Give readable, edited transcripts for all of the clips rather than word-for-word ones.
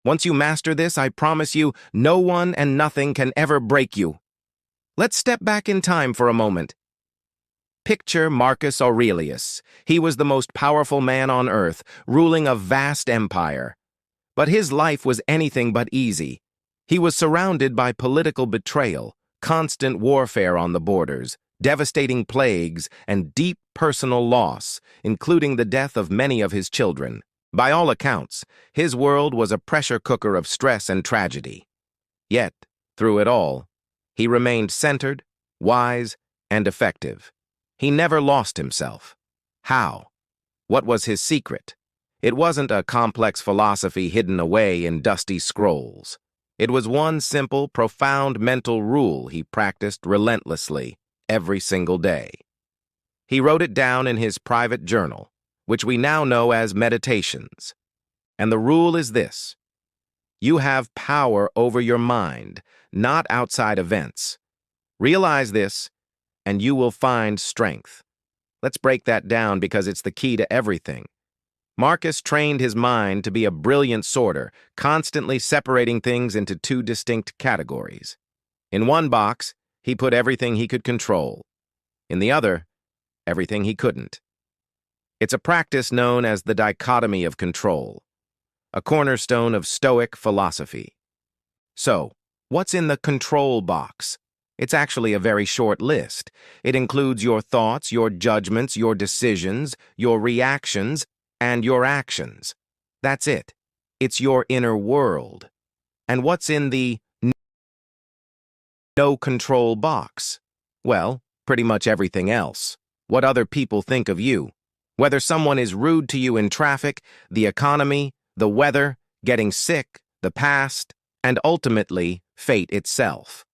Once you master this, I promise you, no one and nothing can ever break you. Let's step back in time for a moment. Picture Marcus Aurelius. He was the most powerful man on earth, ruling a vast empire. But his life was anything but easy. He was surrounded by political betrayal, constant warfare on the borders, devastating plagues, and deep personal loss, including the death of many of his children. By all accounts, his world was a pressure cooker of stress and tragedy. Yet, through it all, he remained centered, wise, and effective. He never lost himself. How? What was his secret? It wasn't a complex philosophy hidden away in dusty scrolls. It was one simple, profound mental rule he practiced relentlessly every single day. He wrote it down in his private journal, which we now know as meditations. And the rule is this: you have power over your mind, not outside events. Realize this, and you will find strength. Let's break that down because it's the key to everything. Marcus trained his mind to be a brilliant sorter, constantly separating things into two distinct categories. In one box, he put everything he could control. In the other, everything he couldn't. It's a practice known as the dichotomy of control, a cornerstone of Stoic philosophy. So, what's in the control box? It's actually a very short list. It includes your thoughts, your judgments, your decisions, your reactions, and your actions. That's it. It's your inner world. And what's in the no control box? Well, pretty much everything else. What other people think of you. Whether someone is rude to you in traffic, the economy, the weather, getting sick, the past, and ultimately, fate itself.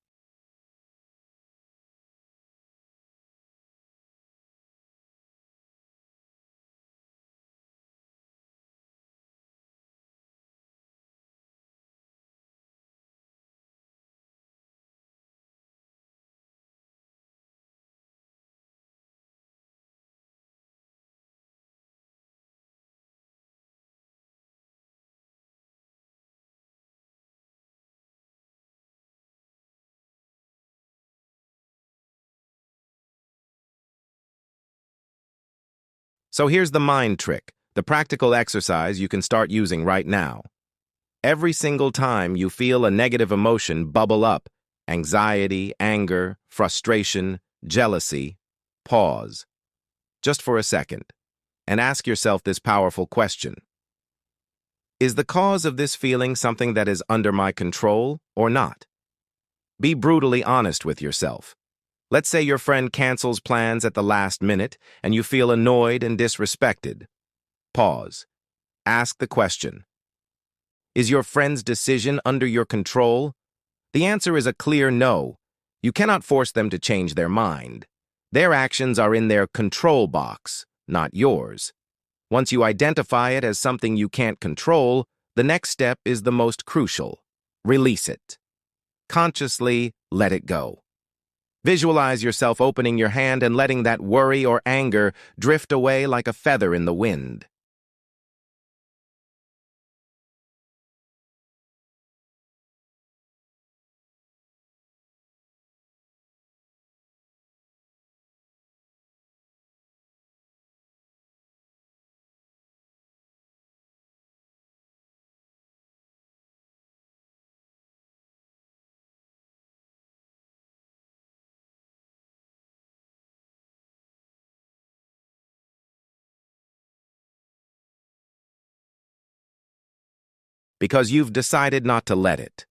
So here's the mind trick, the practical exercise you can start using right now. Every single time you feel a negative emotion bubble up, anxiety, anger, frustration, jealousy, pause, just for a second, and ask yourself this powerful question. Is the cause of this feeling something that is under my control or not? Be brutally honest with yourself. Let's say your friend cancels plans at the last minute and you feel annoyed and disrespected. Pause. Ask the question. Is your friend's decision under your control? The answer is a clear no. You cannot force them to change their mind. Their actions are in their control box, not yours. Once you identify it as something you can't control, the next step is the most crucial. Release it. Consciously let it go. Visualize yourself opening your hand and letting that worry or anger drift away like a feather in the wind. Because you've decided not to let it.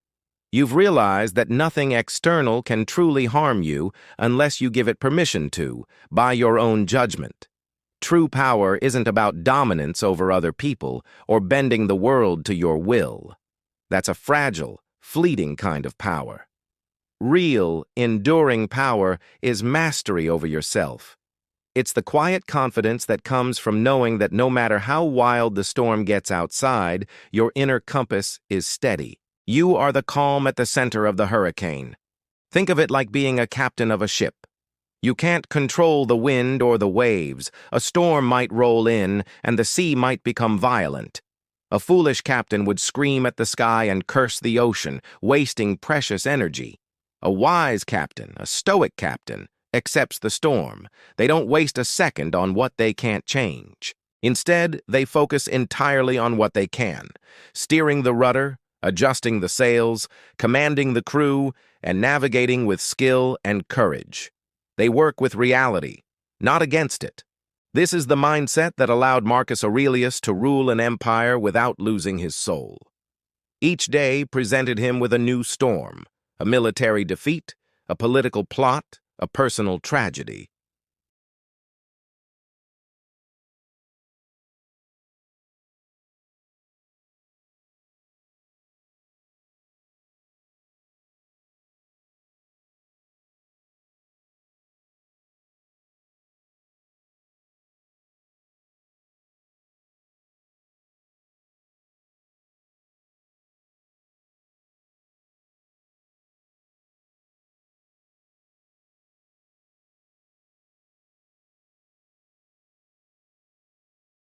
You've realized that nothing external can truly harm you unless you give it permission to, by your own judgment. True power isn't about dominance over other people or bending the world to your will. That's a fragile, fleeting kind of power. Real, enduring power is mastery over yourself. It's the quiet confidence that comes from knowing that no matter how wild the storm gets outside, your inner compass is steady. You are the calm at the center of the hurricane. Think of it like being a captain of a ship. You can't control the wind or the waves. A storm might roll in, and the sea might become violent. A foolish captain would scream at the sky and curse the ocean, wasting precious energy. A wise captain, a stoic captain, accepts the storm. They don't waste a second on what they can't change. Instead, they focus entirely on what they can, steering the rudder, adjusting the sails, commanding the crew, and navigating with skill and courage. They work with reality, not against it. This is the mindset that allowed Marcus Aurelius to rule an empire without losing his soul. Each day presented him with a new storm, a military defeat, a political plot, a personal tragedy.